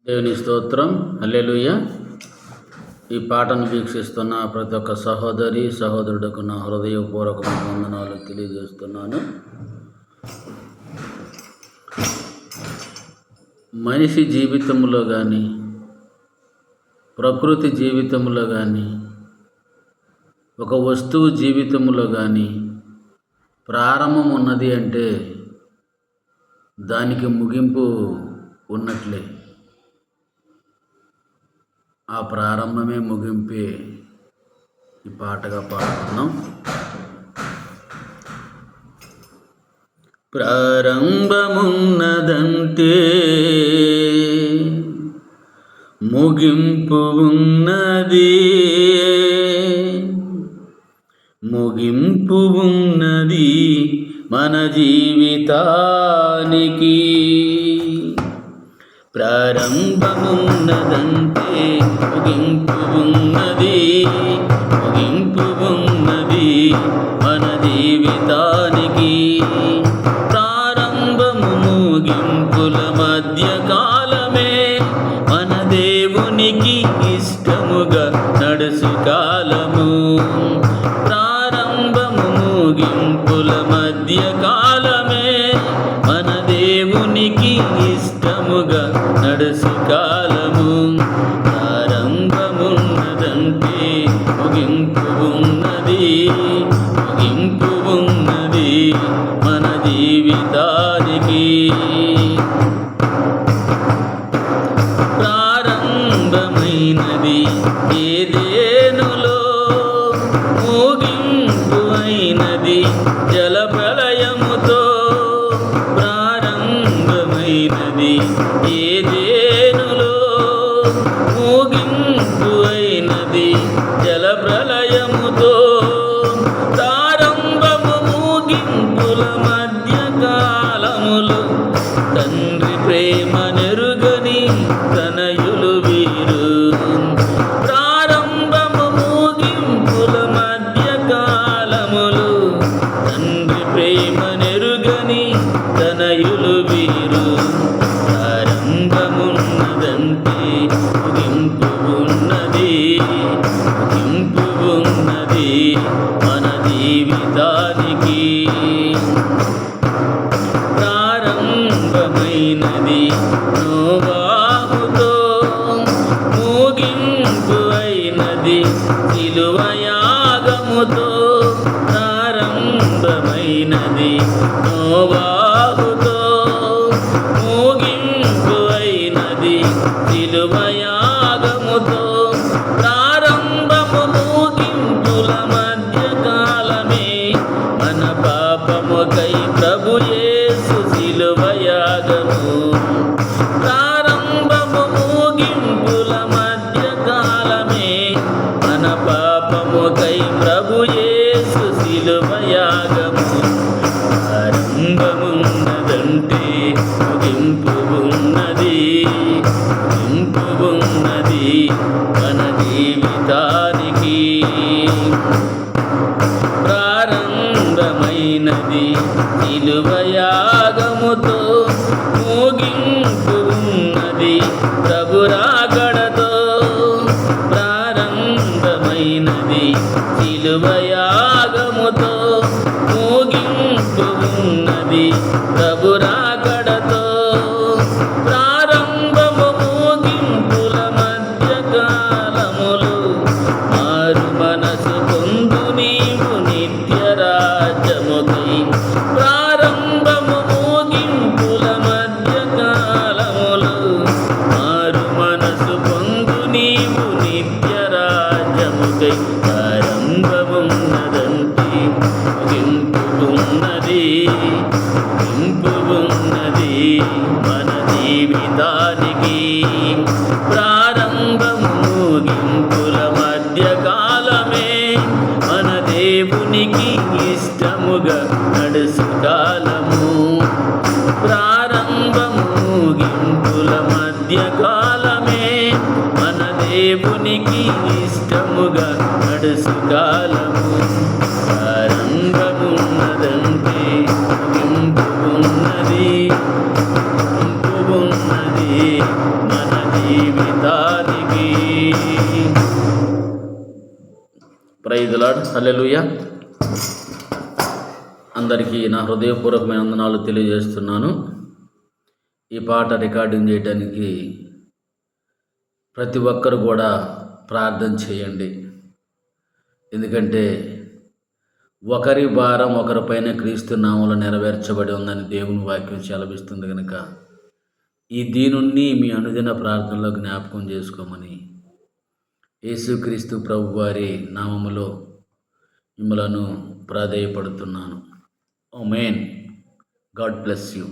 దేవుని స్తోత్రం. హల్లెలూయా. ఈ పాటను వీక్షిస్తున్న ప్రతి ఒక్క సహోదరి సహోదరుడుకు నా హృదయపూర్వకమైన వందనాలు తెలియజేస్తున్నాను. మనిషి జీవితంలో కానీ, ప్రకృతి జీవితంలో కానీ, ఒక వస్తువు జీవితంలో కానీ ప్రారంభం ఉన్నది అంటే దానికి ముగింపు ఉన్నట్లే. ఆ ప్రారంభమే ముగింపే ఈ పాటగా పాడుతున్నాం. ప్రారంభమున్నదంటే ముగింపు ఉన్నది, ముగింపు ఉన్నది మన జీవితానికి. ప్రారంభమున్నదంటే ముగింపు ఉన్నది, ముగింపు ఉన్నది మన జీవితానికి. ప్రారంభము ముగింపుల మధ్య కాలమే మన దేవునికి ఇష్టముగా నడుసు కాలము. ప్రారంభము ముగింపుల మధ్య కాలమే మన దేవునికి ఇష్టముగా నడుసు కాలము. ప్రారంభమున్నదంటే ముగింపు ఉన్నది, ముగింపు ఉన్నది మన జీవితానికి. ప్రారంభమైనది ఏదేనులో, ముగింపు అయినది జల ప్రళయముతో. ప్రారంభమైనది ఏదేనులో, ముగింపు అయినది జల ప్రళయముతో. ప్రారంభము ముగింపుల మధ్య కాలములు తండ్రి ప్రేమ నెరుగని తనయులు వీరు. ప్రారంభము ముగింపుల మధ్య కాలములు తండ్రి ప్రేమ నెరుగని తనయులు వీరు. ప్రారంభమున్నదంటే ముగింపు ఉన్నది, ముగింపు ఉన్నది మన జీవితానికి. ప్రారంభమైనది నోవాహుతో, ముగింపు అయినది సిలువ యాగముతో. ప్రారంభమైనది నోవాహుతో, ముగింపు అయినది సిలువ యాగముతో. ప్రారంభము ముగింపుల మధ్య కాలమే మన పాపముకై ప్రభు యేసు సిలువ యాగము. ప్రారంభము ముగింపుల మధ్య కాలమే మన పాపముకై ప్రభు యేసు సిలువ యాగము. ప్రారంభమున్నదంటే ముగింపు ఉన్నది, ముగింపు ఉన్నది మన జీవితానికి. ప్రారంభమైనది సిలువ యాగముతో, ముగింపు ఉన్నది ప్రభు రాకడతో. ప్రారంభమైనది సిలువ యాగముతో, ముగింపు ఉన్నది ప్రభు రాకడతో. ప్రారంభము ముగింపుల మధ్య కాలములు మారు మనసు పొందు నీవు నిత్య రాజ్యముకై. ప్రారంభము ముగింపుల మధ్య కాలములు మారు మనసు పొందు నీవు నిత్య రాజ్యముకై. ప్రారంభమున్నదంటే ముగింపు ఉన్నది, ముగింపు ఉన్నది మన జీవితానికి. ప్రారంభము ముగింపుల మధ్య కాలమే మన దేవునికి ఇష్టముగా నడుసు కాలము. ప్రారంభము ముగింపుల మధ్య కాలమే మన దేవునికి ఇష్టముగా నడుసు కాలము. ప్రారంభమున్నదంటే ముగింపు ఉన్నది, ముగింపు ఉన్నది మన జీవితానికి. Praise the lord. హల్లెలూయా. అందరికీ నా హృదయపూర్వకమైన వందనాలు తెలియజేస్తున్నాను. ఈ పాట రికార్డింగ్ చేయడానికి ప్రతి ఒక్కరు కూడా ప్రార్థన చేయండి. ఎందుకంటే ఒకరి భారం ఒకరిపైన క్రీస్తు నామములో నెరవేర్చబడి ఉందని దేవుని వాక్యం సెలవిస్తుంది కనుక ఈ దీనుణ్ణి మీ అనుదిన ప్రార్థనలో జ్ఞాపకం చేసుకోమని యేసుక్రీస్తు ప్రభు వారి నామములో మిమ్మలను ప్రాధేయపడుతున్నాను. ఆమేన్. God bless you.